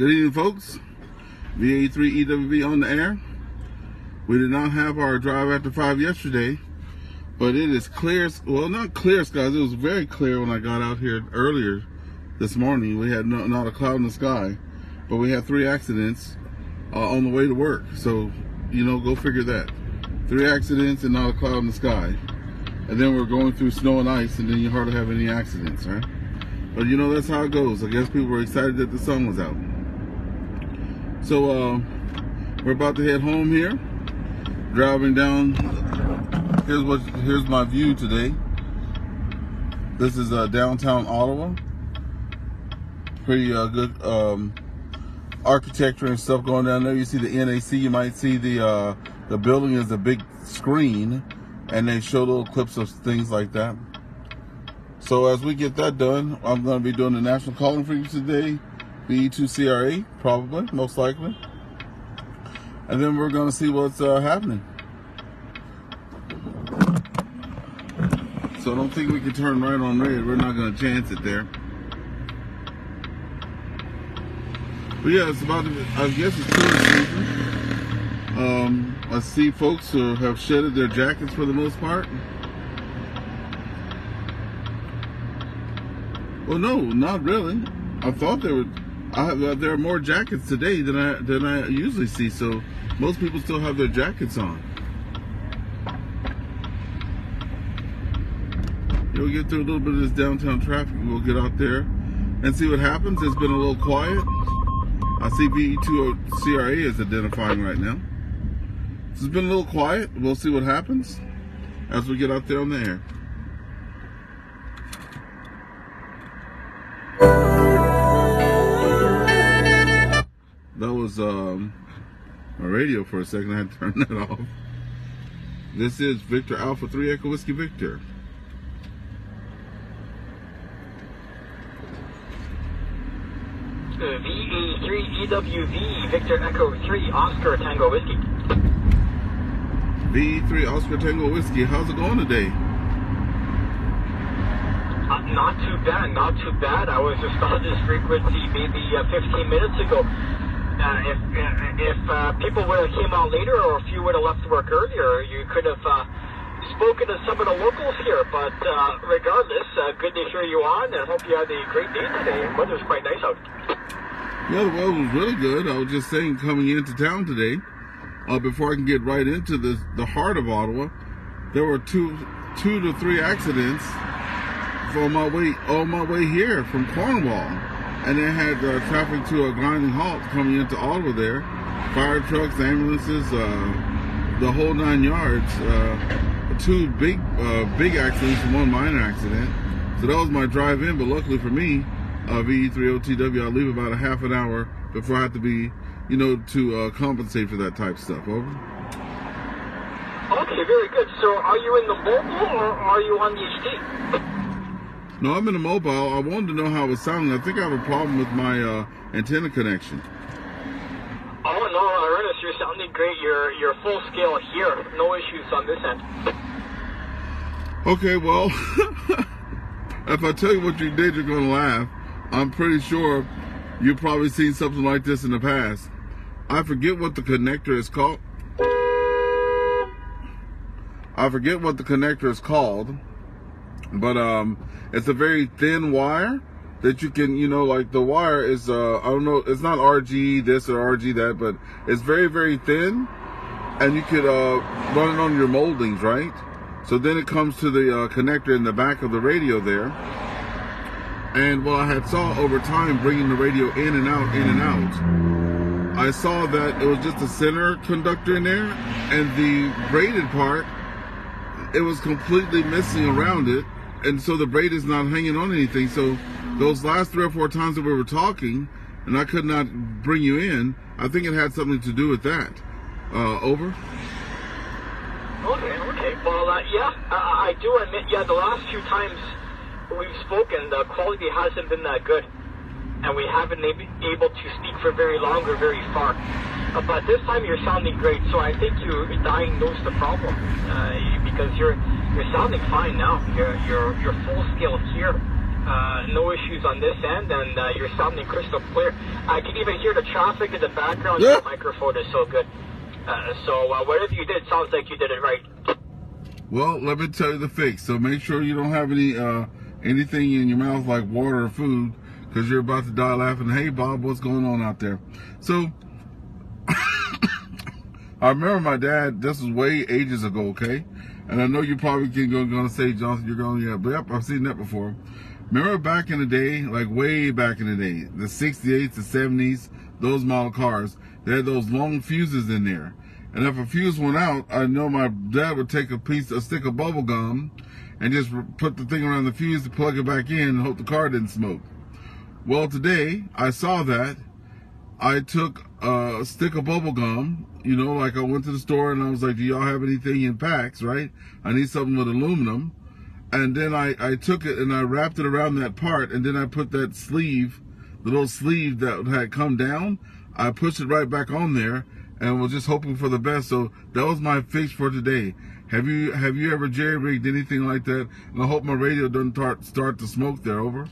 Good evening, folks. VA3EWV on the air. We did not have our drive after 5 yesterday, but it is clear. Well, not clear skies. It was very clear when I got out here earlier this morning. We had not a cloud in the sky, but we had 3 accidents on the way to work. So, you know, go figure that. 3 accidents and not a cloud in the sky. And then we're going through snow and ice, and then you hardly have any accidents, right? But you know, that's how it goes. I guess people were excited that the sun was out. So we're about to head home here. Driving down. Here's my view today. This is downtown Ottawa. Pretty good architecture and stuff going down there. You see the NAC. You might see the building is a big screen, and they show little clips of things like that. So as we get that done, I'm going to be doing the national calling frequency today, BE2CRA, probably, most likely. And then we're going to see what's happening. So I don't think we can turn right on red. We're not going to chance it there. But yeah, it's about to be, I guess it's tourist season. I see folks who have shedded their jackets for the most part. Well, no, not really. I thought there are more jackets today than I usually see. So most people still have their jackets on. We'll get through a little bit of this downtown traffic. We'll get out there and see what happens. It's been a little quiet. I see VE2CRA is identifying right now. It's been a little quiet. We'll see what happens as we get out there on the air. That was my radio for a second. I had to turn that off. This is Victor Alpha 3 Echo Whiskey Victor. VE3EWV Victor Echo 3 Oscar Tango Whiskey. VE3 Oscar Tango Whiskey. How's it going today? Not too bad, not too bad. I was just on this frequency maybe 15 minutes ago. If people would have came out later, or if you would have left work earlier, you could have spoken to some of the locals here. But regardless, good to hear you on, and hope you had a great day today. The weather's quite nice out. Yeah, the weather was really good. I was just saying, coming into town today, before I can get right into the heart of Ottawa, there were two to three accidents on my way here from Cornwall, and they had traffic to a grinding halt coming into Ottawa there. Fire trucks, ambulances, the whole 9 yards. 2 big accidents and 1 minor accident. So that was my drive in, but luckily for me, VE3OTW, I leave about a half an hour before I have to be, you know, to compensate for that type of stuff. Over. Okay, very good. So are you in the mobile or are you on the HD? No, I'm in a mobile. I wanted to know how it was sounding. I think I have a problem with my antenna connection. Oh no, Ernest, you're sounding great. You're full scale here. No issues on this end. Okay, well, if I tell you what you did, you're going to laugh. I'm pretty sure you've probably seen something like this in the past. I forget what the connector is called. But it's a very thin wire that you can, you know, like the wire is, I don't know, it's not RG this or RG that, but it's very, very thin, and you could run it on your moldings, right? So then it comes to the connector in the back of the radio there. And what I had saw over time, bringing the radio in and out, I saw that it was just a center conductor in there, and the braided part, it was completely missing around it, and so the braid is not hanging on anything. So those last 3 or 4 times that we were talking, and I could not bring you in, I think it had something to do with that. Over. Okay. Well, yeah, I do admit, yeah, the last few times we've spoken, the quality hasn't been that good, and we haven't been able to speak for very long or very far. But this time you're sounding great, so I think you diagnosed the problem because you're sounding fine now. You're full scale here, No issues on this end, and you're sounding crystal clear. I can even hear the traffic in the background. Your microphone is so good. So whatever you did, sounds like you did it right. Well, let me tell you the fix. So make sure you don't have any anything in your mouth like water or food, because you're about to die laughing. Hey, Bob, what's going on out there? So I remember my dad, this was way ages ago, okay? And I know you probably going to say, Johnson, you're going, yeah, but yep, I've seen that before. Remember back in the day, like way back in the day, the 68s, the 70s, those model cars, they had those long fuses in there. And if a fuse went out, I know my dad would take a stick of bubble gum and just put the thing around the fuse to plug it back in and hope the car didn't smoke. Well, today, I saw that. I took a stick of bubble gum, you know, like I went to the store and I was like, do y'all have anything in packs, right? I need something with aluminum. And then I took it and I wrapped it around that part, and then I put that sleeve, the little sleeve that had come down, I pushed it right back on there and was just hoping for the best. So that was my fix for today. Have you ever jerry-rigged anything like that? And I hope my radio doesn't start to smoke there, over.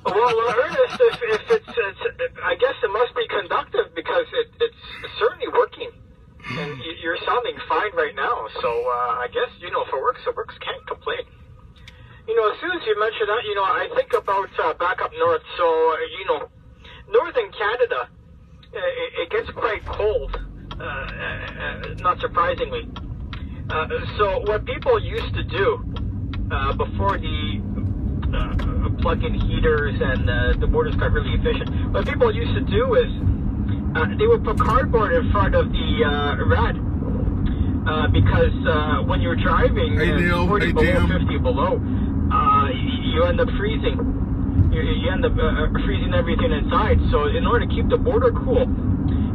Well, Ernest, if it's, I guess it must be conductive, because it's certainly working. And you're sounding fine right now. So I guess, you know, if it works, can't complain. You know, as soon as you mention that, you know, I think about back up north. So, you know, northern Canada, it gets quite cold, not surprisingly. So what people used to do before the plug-in heaters and the borders got really efficient, what people used to do is they would put cardboard in front of the rad, because when you're driving 40 below, 50 below, you end up freezing. You end up freezing everything inside. So in order to keep the border cool,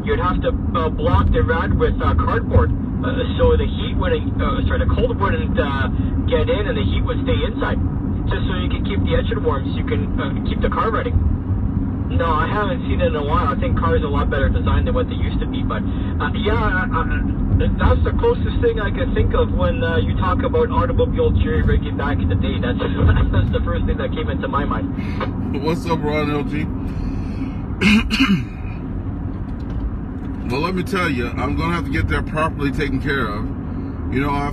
you'd have to block the rad with cardboard, so the heat wouldn't, the cold wouldn't get in, and the heat would stay inside, just so you can keep the engine warm, so you can keep the car running. No, I haven't seen it in a while. I think cars are a lot better designed than what they used to be. But yeah, that's the closest thing I can think of when you talk about automobile jerry-rigging back in the day. That's the first thing that came into my mind. What's up, Ron LG? Well, let me tell you, I'm going to have to get that properly taken care of. You know, I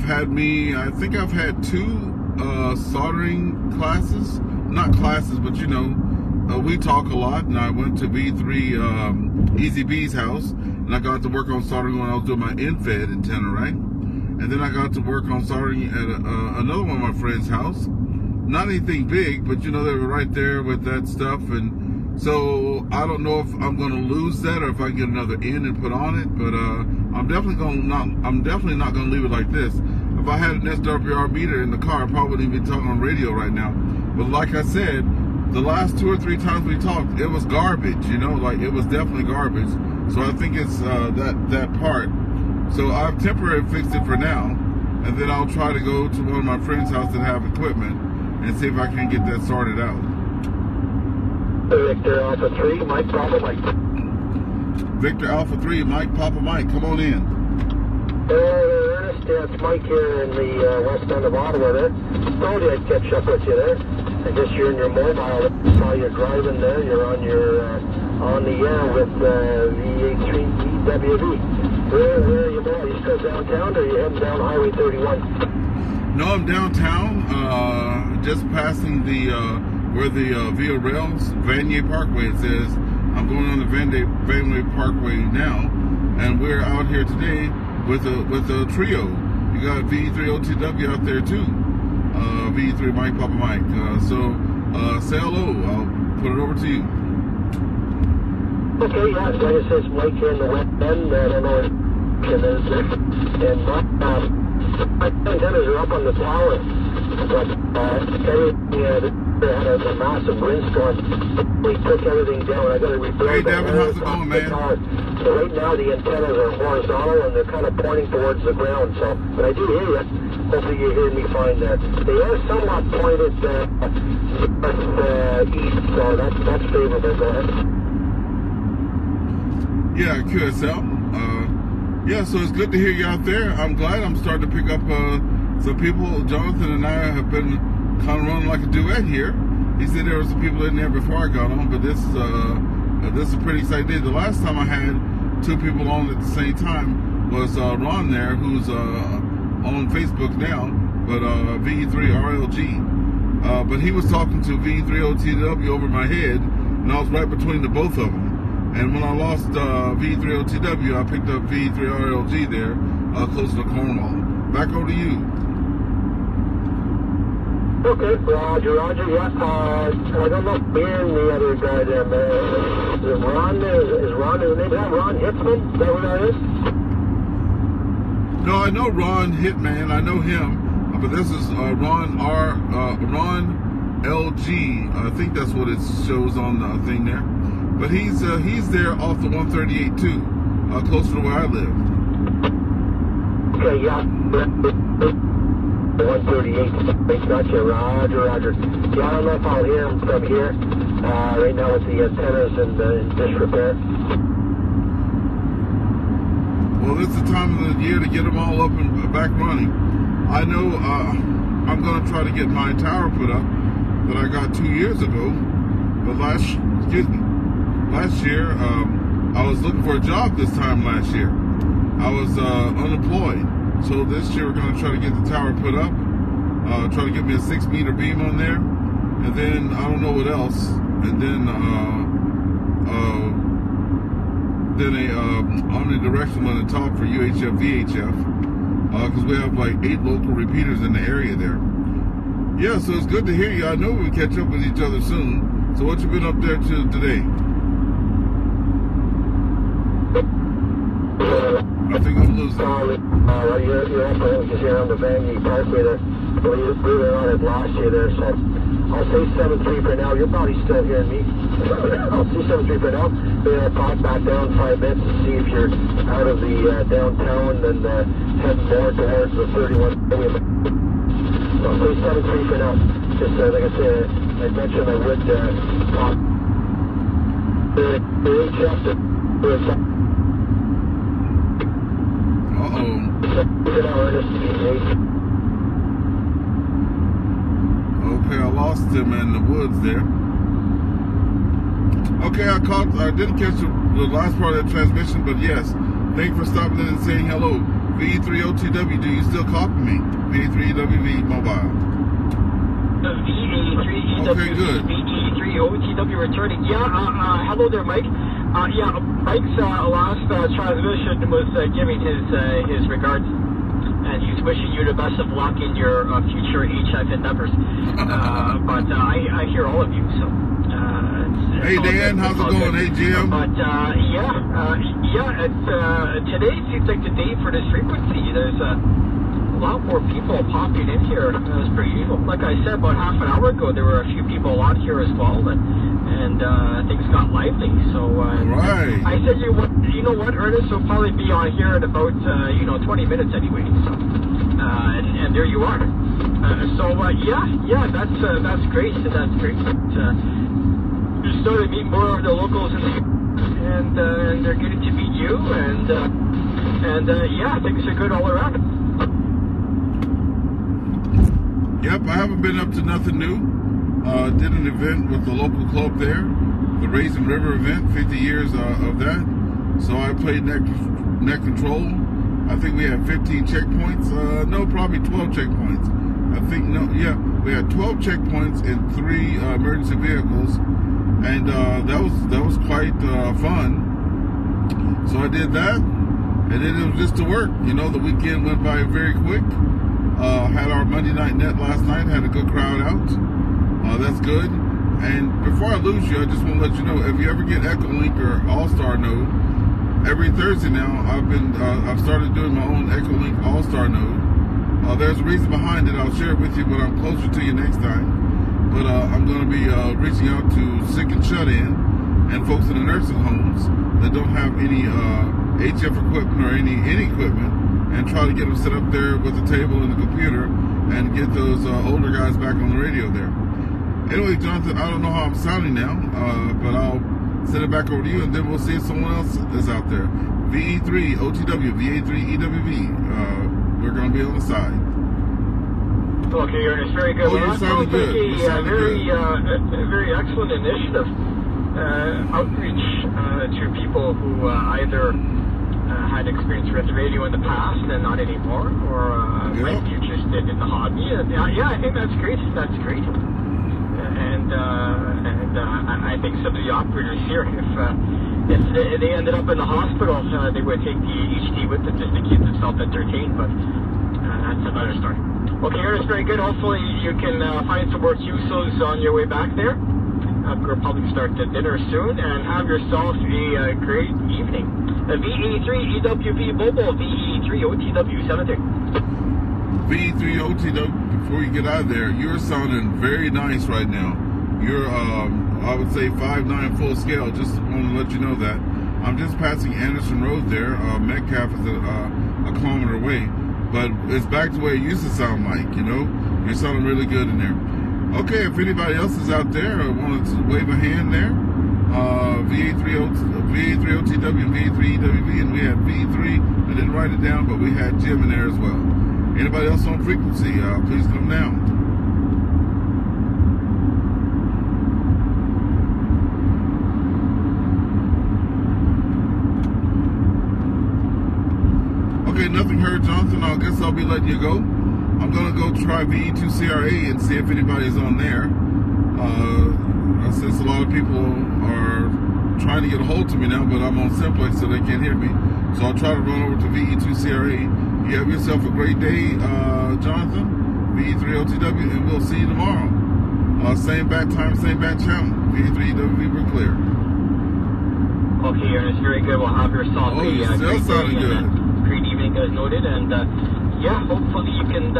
think I've had 2 soldering classes. Not classes, but you know, we talk a lot, and I went to V3 Easy B's house, and I got to work on soldering when I was doing my in-fed antenna, right? And then I got to work on soldering at another one of my friend's house. Not anything big, but you know, they were right there with that stuff, and so I don't know if I'm going to lose that or if I can get another in and put on it, but I'm definitely not going to leave it like this. If I had an SWR meter in the car, I probably wouldn't even be talking on radio right now. But like I said, the last 2 or 3 times we talked, it was garbage, you know, like it was definitely garbage. So I think it's that part. So I've temporarily fixed it for now, and then I'll try to go to one of my friend's house that have equipment and see if I can get that sorted out. Victor Alpha 3, Mike Papa Mike. Victor Alpha 3, Mike Papa Mike, come on in. Ernest, it's Mike here in the west end of Ottawa there. Told you I'd catch up with you there. I guess you're in your mobile. I saw you driving there. You're on your on the air with the V83WV. Where are you now? Are you still downtown, or are you heading down Highway 31? No, I'm downtown, just passing the where the Via Rails Vanier Parkway. It says I'm going on the Vanier Parkway now, and we're out here today with a trio. You got V3OTW out there too. V3 Mike Papa Mike. So say hello. I'll put it over to you. Okay, yeah, like I said, Mike here in the west end. I don't know what it is. And my antennas are up on the tower. But they had a massive windstorm. We took everything down. I got to rebuild. Hey, Devin, how's it going, man? So right now the antennas are horizontal and they're kind of pointing towards the ground. So, but I do hear you. Hopefully you hear me fine there. They are somewhat pointed east, so that's favorable. Go ahead. Yeah, QSL. Yeah, so it's good to hear you out there. I'm glad I'm starting to pick up some people. Jonathan and I have been kind of running like a duet here. He said there were some people in there before I got on, but this is a pretty exciting day. The last time I had two people on at the same time was Ron there, who's on Facebook now, but VE3RLG. But he was talking to VE3OTW over my head, and I was right between the both of them. And when I lost VE3OTW, I picked up VE3RLG there, close to Cornwall. Back over to you. Okay, Roger, yeah. I don't know if Ben, the other guy there, is Ron, is Ron, his name, is that Ron Hitzman? Is that what that is? No, I know Ron Hitman, I know him, but this is Ron LG, I think that's what it shows on the thing there. But he's there off the 138 too, closer to where I live. Okay, yeah. 138, gotcha, Roger. Yeah, I don't know if I'll hear him from here. Right now with the antennas in disrepair. Well, this is the time of the year to get them all up and back running. I know I'm going to try to get my tower put up that I got 2 years ago. But last year, I was looking for a job this time last year. I was unemployed. So this year we're going to try to get the tower put up, try to get me a 6-meter beam on there, and then I don't know what else, and then a omnidirectional on the top for UHF, VHF, because we have like 8 local repeaters in the area there. Yeah, so it's good to hear you. I know we'll catch up with each other soon. So what you been up there to today? I think I'm losing. You're up here on the Vandy Parkway there. Believe it or not, I've lost you there, so I'll say 7-3 for now. You're probably still hearing me. I'll say 7-3 for now. Then I'll pop back down 5 minutes and see if you're out of the downtown and heading more towards the 31. So I'll say 7-3 for now. Just like I said, I mentioned I would talk the chapter. Okay, I lost him in the woods there. Okay, I didn't catch the last part of that transmission, but yes, thank you for stopping in and saying hello. VE3OTW, do you still copy me? VE3EWV mobile. VE3EWV, okay, good. VE3OTW returning. Yeah, hello there, Mike. Yeah, Mike's last transmission was giving his regards, and he's wishing you the best of luck in your future HF endeavors. But I hear all of you, so. Hey Dan, how's it going? Hey Jim. But today seems like the day for this frequency. There's a lot more people popping in here as per usual. Like I said, about half an hour ago, there were a few people on here as well, and things got lively. So right. I said, you know what, Ernest will probably be on here in about 20 minutes anyway. So, and there you are. That's great. That's great. You're starting to meet more of the locals and they're getting to meet you, and things are good all around. Yep, I haven't been up to nothing new. Did an event with the local club there, the Raisin River event, 50 years of that. So I played net control. I think we had 15 checkpoints. No, probably 12 checkpoints. We had 12 checkpoints and 3 emergency vehicles, and that was quite fun. So I did that, and then it was just to work. The weekend went by very quick. Had our Monday night net last night, had a good crowd out. That's good. And before I lose you, I just want to let you know, if you ever get Echolink or All-Star node, every Thursday now, I've started doing my own Echolink All-Star node. There's a reason behind it. I'll share it with you when I'm closer to you next time. But I'm going to be reaching out to sick and shut-in and folks in the nursing homes that don't have any HF equipment or any equipment, and try to get them set up there with a table and a computer and get those older guys back on the radio there. Anyway, Jonathan, I don't know how I'm sounding now, but I'll send it back over to you, and then we'll see if someone else is out there. VE3OTW, VA3EWV. We're going to be on the side. Okay, Ernest, very good. Oh, Well, you're that sounding sounds like good. You're a sounding very, good. very excellent initiative. Outreach to people who either had experience with the radio in the past and not anymore, or might be interested in the hobby. Yeah, I think that's great. That's great. And I think some of the operators here, if they ended up in the hospital, they would take the HD with them just to keep themselves entertained. But that's another story. Okay, Ernest, very good. Hopefully you can find some more QSOs on your way back there. We'll probably start the dinner soon, and have yourself a great evening. VE3 EWV Mobile, VE3 OTW 73. VE3OTW, before you get out of there, you're sounding very nice right now. You're, I would say 5'9" full scale. Just want to let you know that. I'm just passing Anderson Road there. Metcalf is a kilometer away. But it's back to where it used to sound like, you know? You're sounding really good in there. Okay, if anybody else is out there or wants to wave a hand there, VA3OTW and VA3EWV, and we had V3. I didn't write it down, but we had Jim in there as well. Anybody else on frequency, please come down. Okay, nothing heard, Jonathan. I guess I'll be letting you go. I'm going to go try VE2CRA and see if anybody's on there. Since a lot of people are trying to get a hold to me now, but I'm on Simplex so they can't hear me. So I'll try to run over to VE2CRA. You have yourself a great day, Jonathan. VE3OTW, and we'll see you tomorrow. Same bat time, same bat channel. VE3EWV, we're clear. Okay, Ernest, very good. We'll have yourself a great sounding good. Great evening, as noted, and yeah, hopefully you can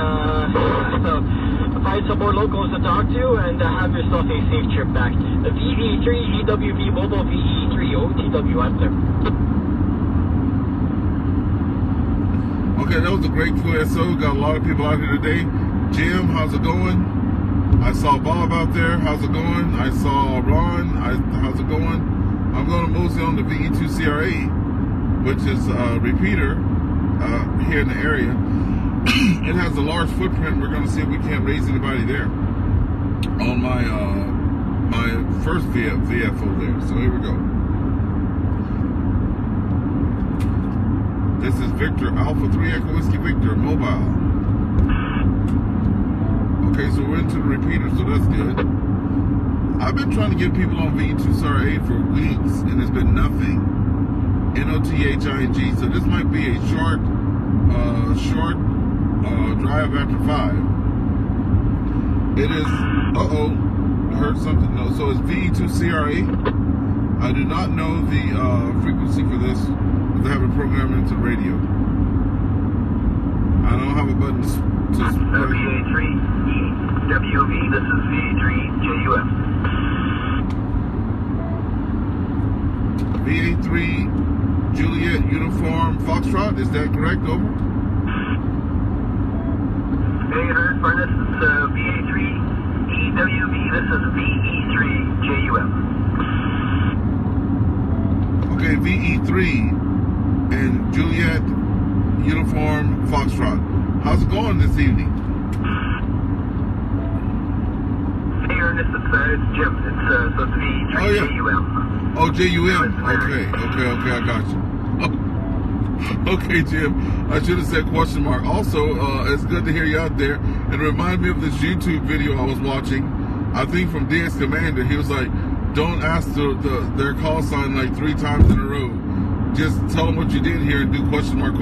find some more locals to talk to and have yourself a safe trip back. VE3 EWV Mobile, VE3 OTW, I'm there. Okay, that was a great QSO. Got a lot of people out here today. Jim, how's it going? I saw Bob out there. How's it going? I saw Ron. How's it going? I'm going to mosey on the VE2CRA, which is a repeater here in the area. It has a large footprint. We're going to see if we can't raise anybody there on my my first VFO there. So here we go. This is Victor Alpha 3 Echo Whiskey Victor Mobile. Okay, so we're into the repeater, so that's good. I've been trying to get people on VE2CRA for weeks, and it's been nothing. NOTHING. So this might be a short drive after 5. It is, heard something. No, so it's VE2CRA. I do not know the frequency for this because I have it programmed into the radio. I don't have a button to VA3EWV, this is VA3JUF. VA3 Juliet Uniform Foxtrot, is that correct? Over. Negative, this is VA3EWV, this is VE3JUF. Okay, VE3 and Juliet Uniform Foxtrot. How's it going this evening? Hey, Ernest, it's Jim. It's VE3JUM. Oh, JUM. Okay, I got you. Okay, Jim. I should have said question mark. Also, it's good to hear you out there. And remind me of this YouTube video I was watching. I think from DS Commander. He was like, don't ask their call sign like 3 times in a row. Just tell them what you did here and do question mark.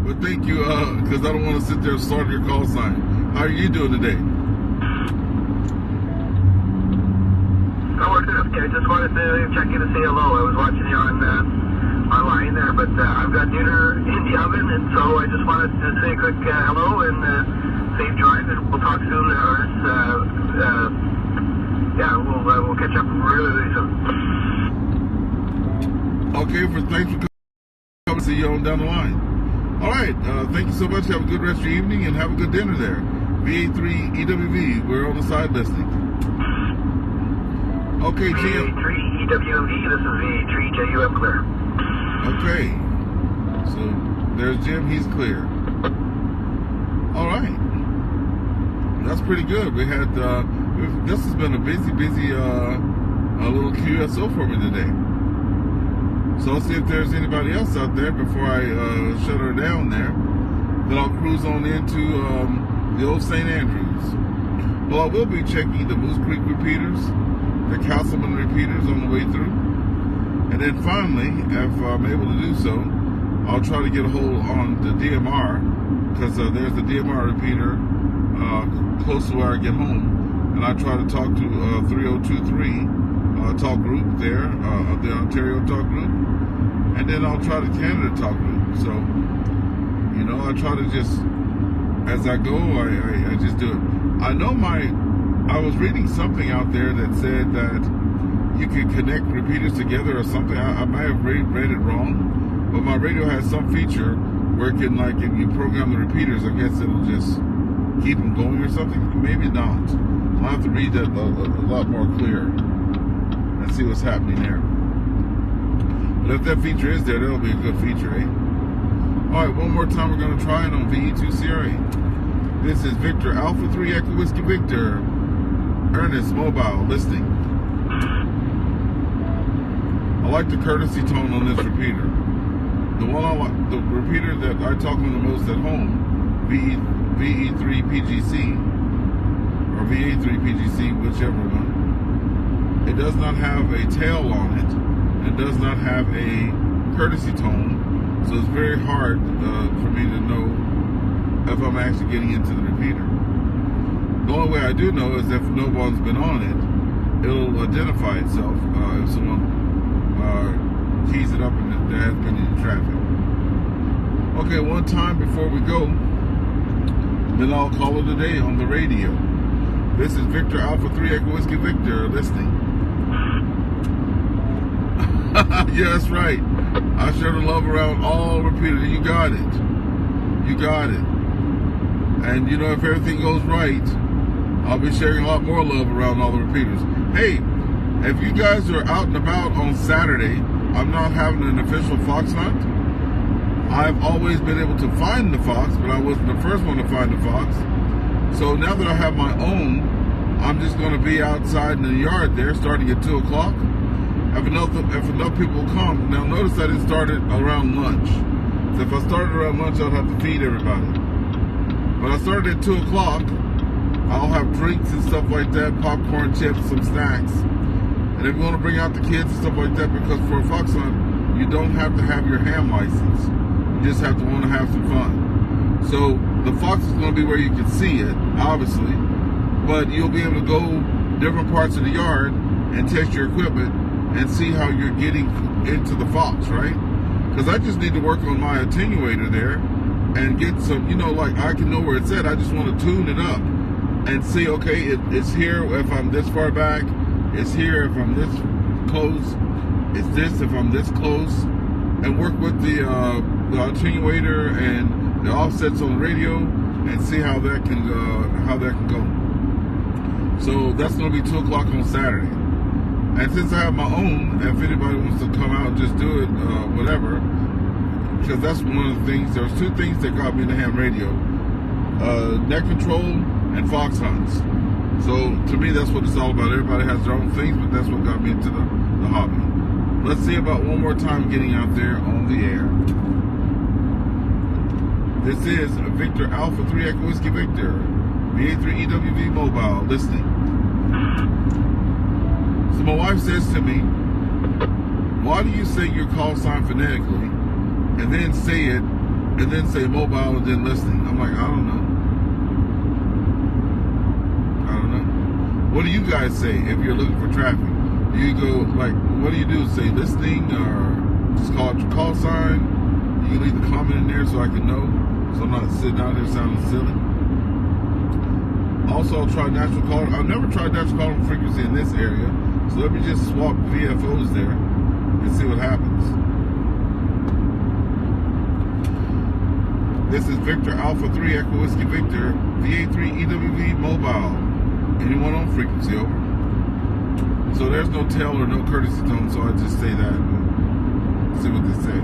But thank you, because I don't want to sit there and start your call sign. How are you doing today? Oh, we're good. Okay, I just wanted to check in to say hello. I was watching you on online there, but I've got dinner in the oven, and so I just wanted to say a quick hello and safe drive, and we'll talk soon. Yeah, we'll catch up really soon. Okay, thanks for coming. See you on down the line. All right, thank you so much. Have a good rest of your evening and have a good dinner there. VA3 EWV, we're on the side listening. Okay, Jim. VA3 EWV, this is VA3JUM clear. Okay, so there's Jim, he's clear. All right. that's pretty good. We had this has been a busy little QSO for me today. So I'll see if there's anybody else out there before I shut her down there. Then I'll cruise on into the old St. Andrews. Well, I will be checking the Moose Creek repeaters, the Castleman repeaters on the way through. And then finally, if I'm able to do so, I'll try to get a hold on the DMR, because there's a DMR repeater close to where I get home. And I try to talk to 3023 talk group there, the Ontario talk group. And then I'll try the Canada talk group. So, you know, I try to just, as I go, I just do it. I know I was reading something out there that said that you could connect repeaters together or something. I might have read it wrong, but my radio has some feature where it can, like, if you program the repeaters, I guess it'll just keep them going or something. Maybe not. I'll have to read that a lot more clear and see what's happening there. But if that feature is there, that'll be a good feature, eh? All right, one more time, we're going to try it on VE2CRA. This is Victor Alpha 3 Echo Whiskey Victor, Ernest Mobile, listening. I like the courtesy tone on this repeater. The one I like, the repeater that I talk on the most at home, VE3PGC, or VA3PGC, whichever one. It does not have a tail on it. It does not have a courtesy tone, so it's very hard for me to know if I'm actually getting into the repeater. The only way I do know is if no one's been on it, it'll identify itself if someone keys it up and there has been any traffic. Okay, one time before we go, then I'll call it a day on the radio. This is Victor Alpha 3 Echo Whiskey Victor listening. Yeah, that's right. I share the love around all repeaters. You got it. You got it. And you know, if everything goes right, I'll be sharing a lot more love around all the repeaters. Hey, if you guys are out and about on Saturday, I'm not having an official fox hunt. I've always been able to find the fox, but I wasn't the first one to find the fox. So now that I have my own, I'm just going to be outside in the yard there starting at 2 o'clock. If enough people come, now notice that it started around lunch. So if I started around lunch, I'd have to feed everybody. But I started at 2 o'clock. I'll have drinks and stuff like that, popcorn, chips, some snacks. And if you want to bring out the kids and stuff like that, because for a fox hunt, you don't have to have your ham license. You just have to want to have some fun. So the fox is going to be where you can see it, obviously. But you'll be able to go different parts of the yard and test your equipment and see how you're getting into the fox, right? Because I just need to work on my attenuator there and get some, you know, like I can know where it's at. I just want to tune it up and see, okay, it's here if I'm this far back. It's here if I'm this close. It's this if I'm this close. And work with the attenuator and the offsets on the radio and see how that can go. So that's going to be 2 o'clock on Saturday. And since I have my own, if anybody wants to come out and just do it, whatever, because that's one of the things, there's two things that got me into ham radio. Net control and fox hunts. So to me, that's what it's all about. Everybody has their own things, but that's what got me into the hobby. Let's see about one more time getting out there on the air. This is Victor Alpha 3 Echo Whiskey Victor, VA3EWV Mobile, listening. So my wife says to me, why do you say your call sign phonetically and then say it and then say mobile and then listening? I'm like, I don't know. What do you guys say if you're looking for traffic? Do you go, like, what do you do? Say listening or just call it your call sign? You can leave the comment in there so I can know, so I'm not sitting out there sounding silly. Also, I'll try natural calling. I've never tried natural calling frequency in this area, so let me just swap VFOs there and see what happens. This is Victor Alpha 3 Echo Whiskey Victor, VA3EWV Mobile. Anyone on frequency, over. So there's no tail or no courtesy tone, so I just say that and see what they say.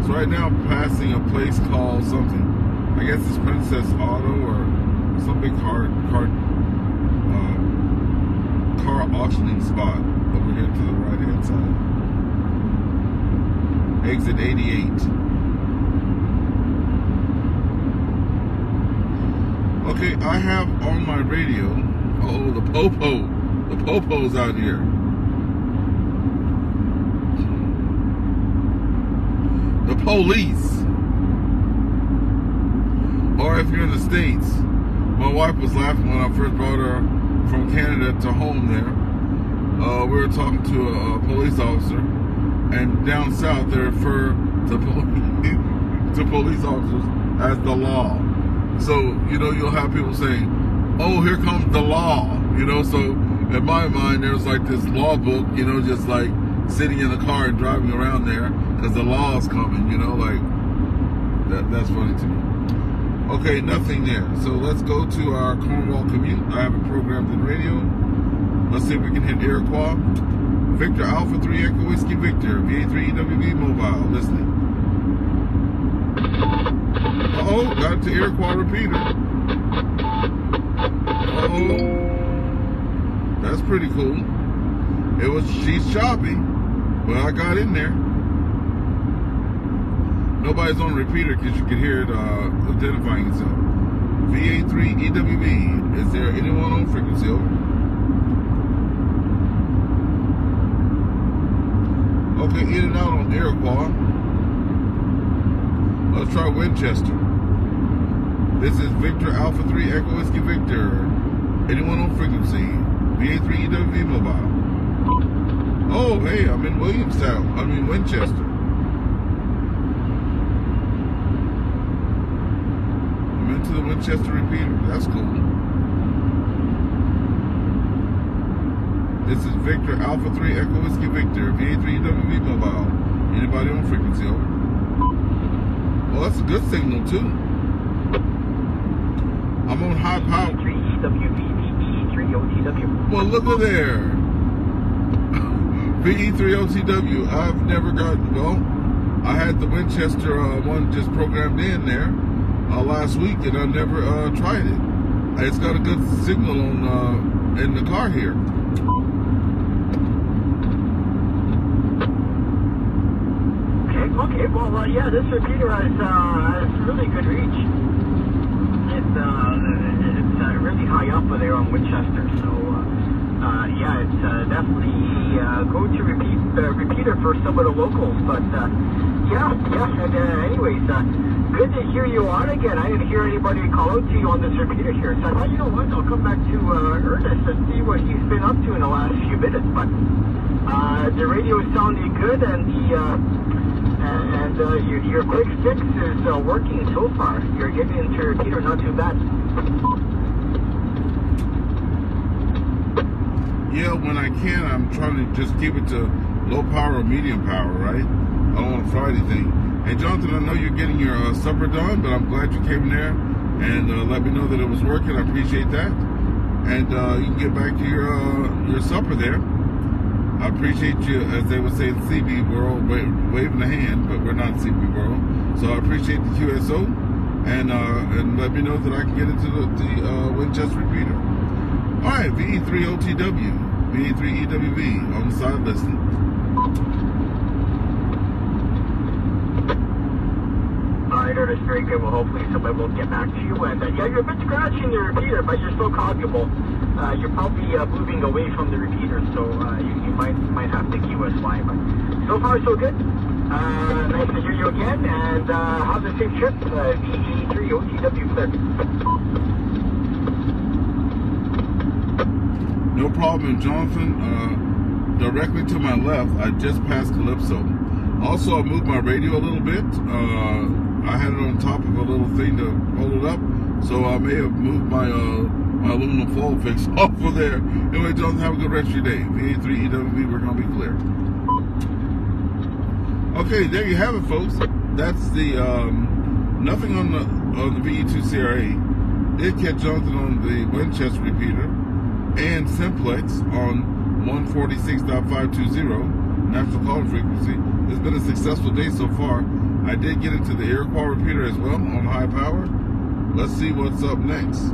So right now I'm passing a place called something. I guess it's Princess Auto or some big car auctioning spot over here to the right hand side. Exit 88. Okay, I have on my radio. Oh, the popo. The popo's out here. The police. Or if you're in the States, my wife was laughing when I first brought her from Canada to home there. We were talking to a police officer, and down south they refer to police officers as the law. So, you know, you'll have people saying, oh, here comes the law, you know. So in my mind, there's like this law book, you know, just like sitting in a car and driving around there because the law is coming, you know, like that's funny to me. Okay, nothing there. So let's go to our Cornwall commute. I have it programmed in radio. Let's see if we can hit Iroquois. Victor Alpha 3 Echo Whiskey Victor, VA3EWB mobile, listening. Uh-oh, got it to Iroquois repeater. Uh-oh. That's pretty cool. She's choppy, but I got in there. Nobody's on repeater because you can hear it identifying itself. VA3EWB, is there anyone on frequency? Over. Okay, in and out on Iroquois. Let's try Winchester. This is Victor Alpha 3 Echo Whiskey Victor. Anyone on frequency? VA3EWB mobile. Oh, hey, I'm in Williamstown. I'm in Winchester. I'm into the Winchester repeater. That's cool. This is Victor Alpha 3 Echo Whiskey Victor, VA3EWB mobile. Anybody on frequency? Over. Well, that's a good signal too. I'm on high power. VE3OTW. Well, look at there. VE3OTW. I've never gotten, well, I had the Winchester one just programmed in there last week, and I never tried it. It's got a good signal on in the car here. Okay, well, yeah, this repeater has really good reach. It's really high up there on Winchester, so yeah, it's definitely go-to repeater for some of the locals. But yeah. And anyways, good to hear you on again. I didn't hear anybody call out to you on this repeater here, so I thought, you know what, I'll come back to Ernest and see what he's been up to in the last few minutes. But the radio is sounding good, and your quick fix is working so far. You're getting into repeater not too bad. Yeah, when I can, I'm trying to just keep it to low power or medium power, right? I don't want to fry anything. Hey, Jonathan, I know you're getting your supper done, but I'm glad you came there and let me know that it was working. I appreciate that. And you can get back to your supper there. I appreciate you, as they would say in CB world, waving the hand, but we're not in CB world. So I appreciate the QSO, and let me know that I can get into the Winchester repeater. All right, VE3OTW, VE3EWB on the side listening. All right, Ernest, very good. Well, hopefully somebody will get back to you. And yeah, you're a bit scratching the repeater, but you're still cognable. You're probably moving away from the repeater, so you might have to QSY. But so far, so good. Nice to hear you again, and have a safe trip. VE3OTW clear. No problem, Jonathan. Directly to my left, I just passed Calypso. Also, I moved my radio a little bit. I had it on top of a little thing to hold it up, so I may have moved my aluminum foil fix off of there. Anyway, Jonathan, have a good rest of your day. VA3EWB, we're going to be clear. Okay, there you have it, folks. That's the nothing on the VE2CRA. Did catch Jonathan on the Winchester repeater and simplex on 146.520 national call frequency. It's been a successful day so far. I did get into the air quality repeater as well on high power. Let's see what's up next.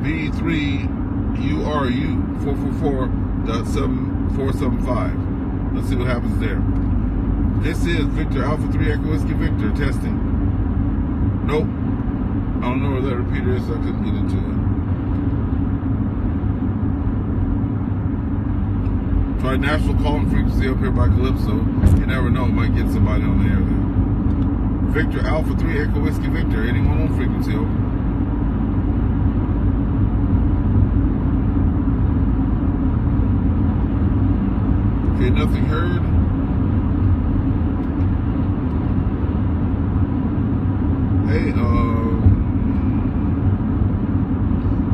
V3URU444.7475. Let's see what happens there. This is Victor Alpha 3 Echo Whiskey Victor testing. Nope. I don't know where that repeater is, so I couldn't get into it. Try national calling frequency up here by Calypso. You never know, might get somebody on the air there. Victor Alpha 3 Echo Whiskey Victor, anyone on frequency, over. Okay, nothing heard. Hey,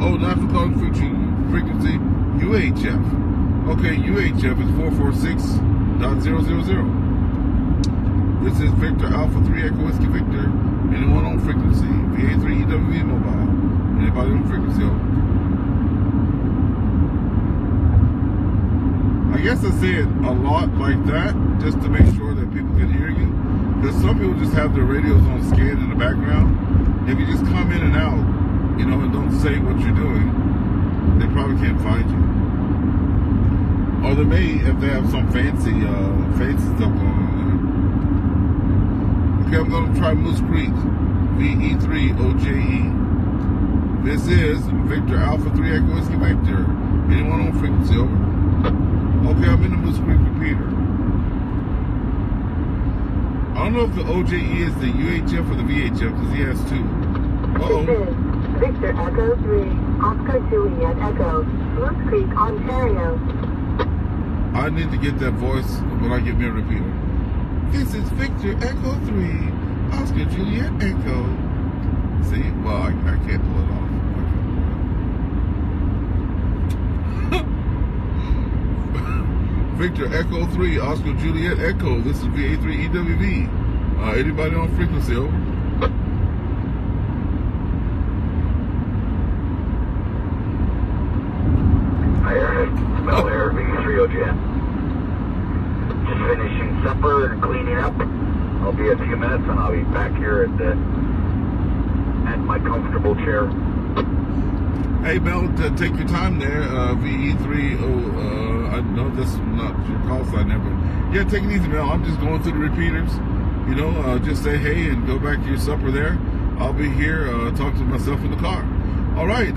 oh, national calling frequency, UHF. Okay, UHF is 446.000. This is Victor Alpha 3 Echo Whiskey Victor. Anyone on frequency? VA3EWV mobile. Anybody on frequency? Over. I guess I say it a lot like that just to make sure that people can hear you. Because some people just have their radios on scan in the background. If you just come in and out, you know, and don't say what you're doing, they probably can't find you. Or they may if they have some fancy stuff going on there. Okay, I'm going to try Moose Creek, VE3OJE. This is Victor Alpha 3 Echo Whiskey Victor. Anyone on frequency, over? Okay, I'm in the Moose Creek repeater. I don't know if the OJE is the UHF or the VHF, because he has two. Uh-oh. This is Victor Echo 3, Oscar Juliet Echo, Moose Creek, Ontario. I need to get that voice when I get me a repeater. This is Victor Echo 3, Oscar Juliet Echo. See? Well, I can't pull it off. Victor Echo 3, Oscar Juliet Echo. This is VA3EWV. Anybody on frequency, over? Hi, Ernest. Mel here, VE3OJN. Just finishing supper and cleaning up. I'll be a few minutes and I'll be back here at my comfortable chair. Hey, Mel, take your time there. VE30. I know this is not your call sign there, but yeah, take it easy, Mel. I'm just going through the repeaters. You know, just say hey and go back to your supper there. I'll be here talking to myself in the car. All right.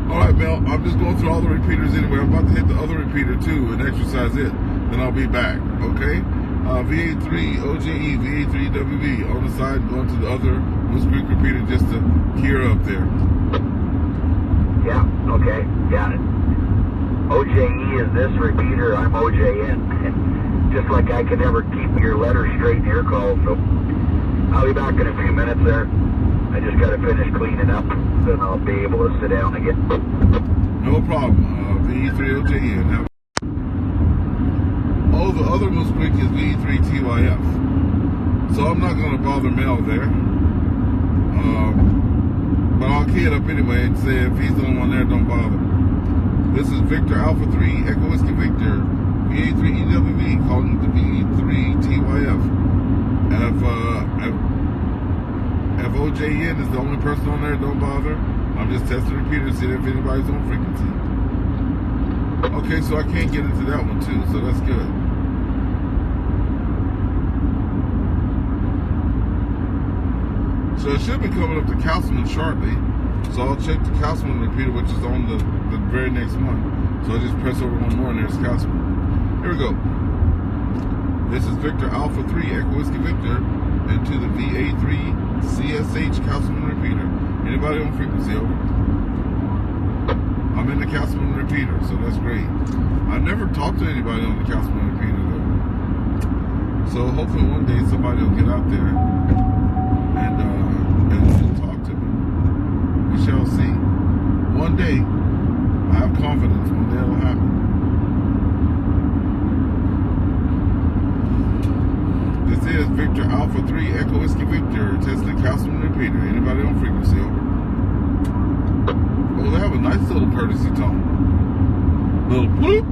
All right, Mel. I'm just going through all the repeaters anyway. I'm about to hit the other repeater too and exercise it. Then I'll be back. Okay. VA3OJE, VA3WV on the side, going to the other Moose Creek repeater just to gear up there. Yeah. Okay. Got it. OJE is this repeater, I'm OJN. Just like I can never keep your letters straight in your call, so I'll be back in a few minutes there. I just got to finish cleaning up, then I'll be able to sit down again. No problem. VE3OJN. Oh, the other Moose Creek is VE3TYF. So I'm not going to bother Mel there. But I'll key it up anyway and say if he's the only one there, don't bother. This is Victor Alpha 3 Echo Whiskey Victor, VA3EWV, calling the VE3TYF. If OJN is the only person on there, don't bother. I'm just testing the repeater to see if anybody's on frequency. Okay, so I can't get into that one too, so that's good. So it should be coming up to Councilman shortly. So I'll check the Councilman repeater, which is on the very next one. So I just press over one more and there's Councilman. Here we go. This is Victor Alpha 3 Echo Whiskey Victor into the VA3 CSH Councilman repeater. Anybody on frequency, over? I'm in the Councilman repeater, so that's great. I never talked to anybody on the Councilman repeater though. So hopefully one day somebody will get out there and talk to me. We shall see. One day, I have confidence one day it'll happen. This is Victor Alpha 3 Echo Whiskey Victor, testing Councilman repeater. Anybody on frequency, over? Oh, they have a nice little courtesy tone. Little bloop.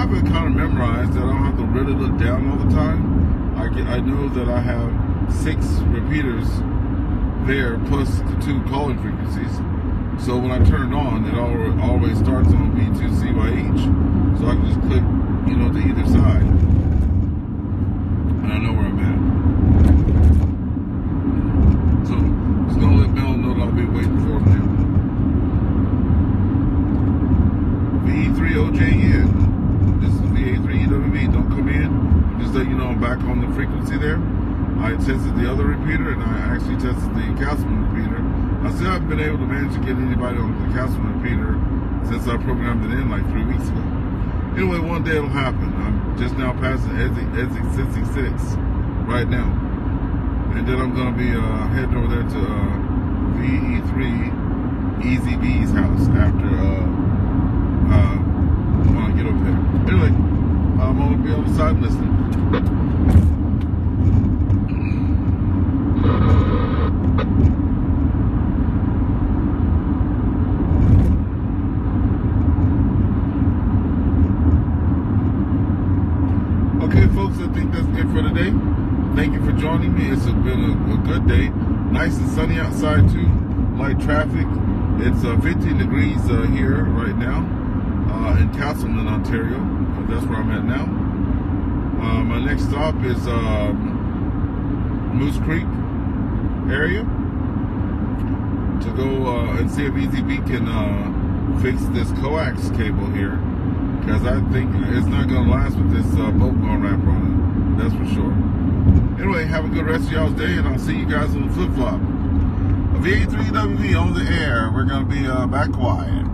have it kind of memorized that I don't have to really look down all the time. I know that I have 6 repeaters there plus the 2 calling frequencies. So when I turn it on, it always starts on B2CYH. So I can just click, you know, to either side, and I know where I'm at. So just gonna let Mel know that I'll be waiting for him now. VE3OJN. This is VA3EWV. Don't come in. Just let you know I'm back on the frequency there. I tested the other repeater, and I actually tested the Castleman repeater. I still haven't been able to manage to get anybody on the Castleman repeater since I programmed it in like 3 weeks ago. Anyway, one day it'll happen. I'm just now passing exit 66 right now. And then I'm going to be heading over there to VE3 Easy B's house after when I get up there. Anyway, I'm going to be on the side listening. Okay, folks, I think that's it for today. Thank you for joining me. It's been a good day. Nice and sunny outside, too. Light traffic. It's 15 degrees here right now in Castleman, Ontario. That's where I'm at now. My next stop is Moose Creek area to go and see if EZB can fix this coax cable here, because I think it's not going to last with this boat going wrap on it. That's for sure. Anyway, have a good rest of y'all's day, and I'll see you guys on the flip-flop. VA3WV on the air. We're going to be back quiet.